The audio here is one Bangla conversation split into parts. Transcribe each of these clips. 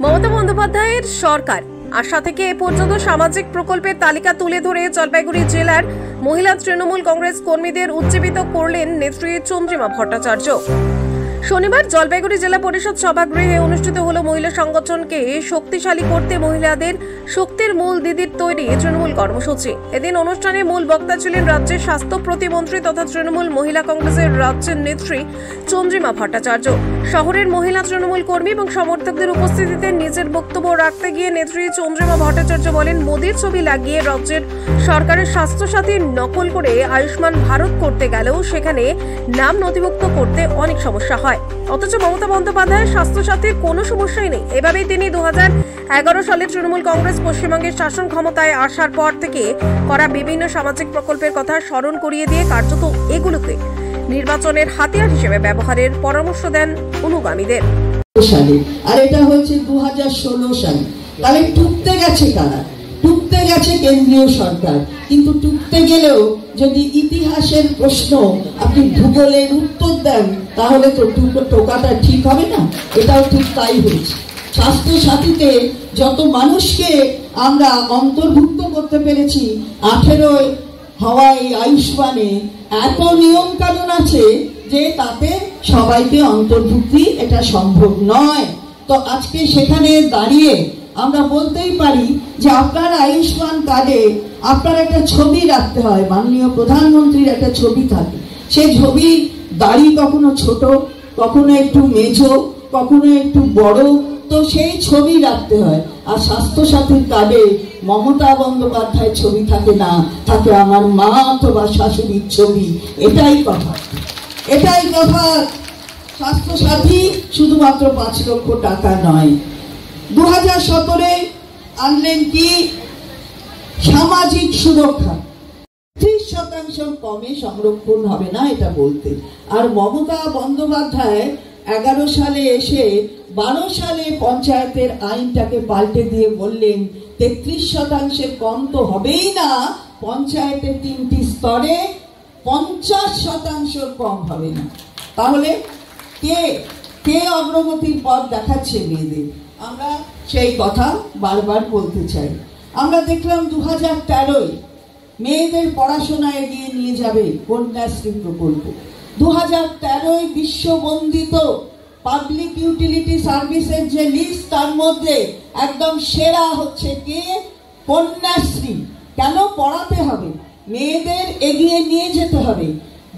মমতা বন্দ্যোপাধ্যায়ের সরকার আশা থেকে এ পর্যন্ত সামাজিক প্রকল্পের তালিকা তুলে ধরে জলপাইগুড়ি জেলার মহিলা তৃণমূল কংগ্রেস কর্মীদের উজ্জীবিত করলেন নেত্রী চন্দ্রিমা ভট্টাচার্য। শনিবার জলপাইগুড়ি জেলা পরিষদ সভাগৃহে অনুষ্ঠিত হলো মহিলা সংগঠনকে শক্তিশালী করতে মহিলাদের শক্তির মূল দিদির তৈরি তৃণমূল কর্মসূচি। এদিন অনুষ্ঠানে মূল বক্তা ছিলেন রাজ্যের স্বাস্থ্য প্রতিমন্ত্রী তথা তৃণমূল মহিলা কংগ্রেসের রাজ্যের নেত্রী চন্দ্রিমা ভট্টাচার্য। শহরের মহিলা তৃণমূল কর্মী এবং সমর্থকদের উপস্থিতিতে নিজের বক্তব্য রাখতে গিয়ে নেত্রী চন্দ্রিমা ভট্টাচার্য বলেন, মোদির ছবি লাগিয়ে রাজ্যের সরকারের স্বাস্থ্যসাথী নকল করে আয়ুষ্মান ভারত করতে গেলেও সেখানে নাম নথিভুক্ত করতে অনেক সমস্যা হয়, অথচ মমতা বন্দ্যোপাধ্যায়ের স্বাস্থ্যসাথীর কোনো সমস্যাই নেই। এভাবেই তিনি 2011 সালে তৃণমূল কংগ্রেস পশ্চিমবঙ্গের শাসন ক্ষমতায় আসার পর থেকে করা বিভিন্ন সামাজিক প্রকল্পের কথা স্মরণ করিয়ে দিয়ে কার্যত এগুলোকে নির্বাচনের হাতিয়ার হিসেবে ব্যবহারের পরামর্শ দেন অনুগামীদের। আর এটা হয়েছে 2016 সালে। তাহলে টুকতে গেছে কারা? টুকতে গেছে কেন্দ্রীয় সরকার। কিন্তু টুকতে গেলেও যদি ইতিহাসের প্রশ্ন আপনি ভূগোলের উত্তর দেন তাহলে তো টোকাটা ঠিক হবে না। এটাও ঠিক তাই হয়েছে। স্বাস্থ্য সাথীতে যত মানুষকে আমরা অন্তর্ভুক্ত করতে পেরেছি 18 হওয়ায় আয়ুষ্মানে এত নিয়ম কানুন আছে যে তাতে সবাইকে অন্তর্ভুক্তি এটা সম্ভব নয়। তো আজকে সেখানে দাঁড়িয়ে আমরা বলতেই পারি যে আপনার আয়ুষ্মান কার্ডে আপনার একটা ছবি রাখতে হয়, মাননীয় প্রধানমন্ত্রীর একটা ছবি থাকে। সেই ছবি দাড়ি কখনো ছোট, কখনো একটু মেঝো, কখনো একটু বড়, তো সেই ছবি রাখতে হয়। আর স্বাস্থ্যসাথীর কার্ডে মমতা বন্দ্যোপাধ্যায়ের ছবি থাকে না, থাকে আমার মা অথবা শাশুড়ির ছবি। এটাই কথা, এটাই কথা। স্বাস্থ্যসাথী শুধুমাত্র 5 লক্ষ টাকা নয়। 2017 আনলেন কি সামাজিক সুরক্ষা, 30% কমে সংরক্ষণ হবে না এটা বলতে। আর মমতা বন্দ্যোপাধ্যায় 11 সালে এসে 12 সালে পঞ্চায়েতের আইনটাকে পাল্টে দিয়ে বললেন 33% কম তো হবেই না, পঞ্চায়েতের 3টি স্তরে 50% কম হবে না। তাহলে কে অগ্রগতির পথ দেখাচ্ছে মেয়েদের? আমরা সেই কথা বারবার বলতে চাই। আমরা দেখলাম 2013 মেয়েদের পড়াশোনা এগিয়ে নিয়ে যাবে কন্যাশ্রী প্রকল্প। 2013 বিশ্ববন্দিত পাবলিক ইউটিলিটি সার্ভিসের যে লিস্ট, তার মধ্যে একদম সেরা হচ্ছে কে? কন্যাশ্রী। কেন? পড়াতে হবে, মেয়েদের এগিয়ে নিয়ে যেতে হবে।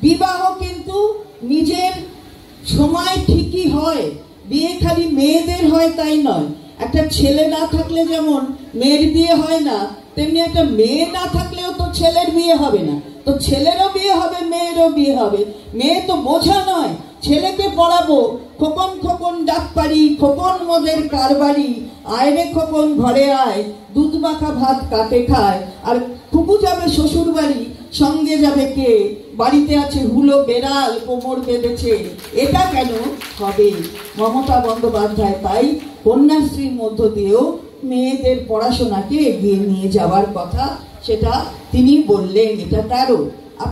বিবাহ কিন্তু নিজের সময় ঠিকই হয়, বিয়ে খালি মেয়েদের হয় তাই নয়। একটা ছেলে না থাকলে যেমন মেয়ের বিয়ে হয় না, তেমনি একটা মেয়ে না থাকলেও তো ছেলের বিয়ে হবে না। তো ছেলেরও বিয়ে হবে, মেয়েরও বিয়ে হবে। মেয়ে তো বোঝা নয়, ছেলেকে পড়াবো খোকন খোকন ডাক পারি, খোকন মোদের কারবারি, আয় রে খোকন ঘরে আয়, দুধ মাখা ভাত কাটে খায়। আর খুকু যাবে শ্বশুর বাড়ি, সঙ্গে যাবে কে? বাড়িতে আছে হুলো বেড়াল, কোমর বেঁধেছে। এটা কেন হবে? মমতা বন্দ্যোপাধ্যায় তাই কন্যাশ্রীর মধ্য দিয়েও মেয়েদের পড়াশোনাকে এগিয়ে নিয়ে যাওয়ার কথা, সেটা তিনি বললেন। এটা 13।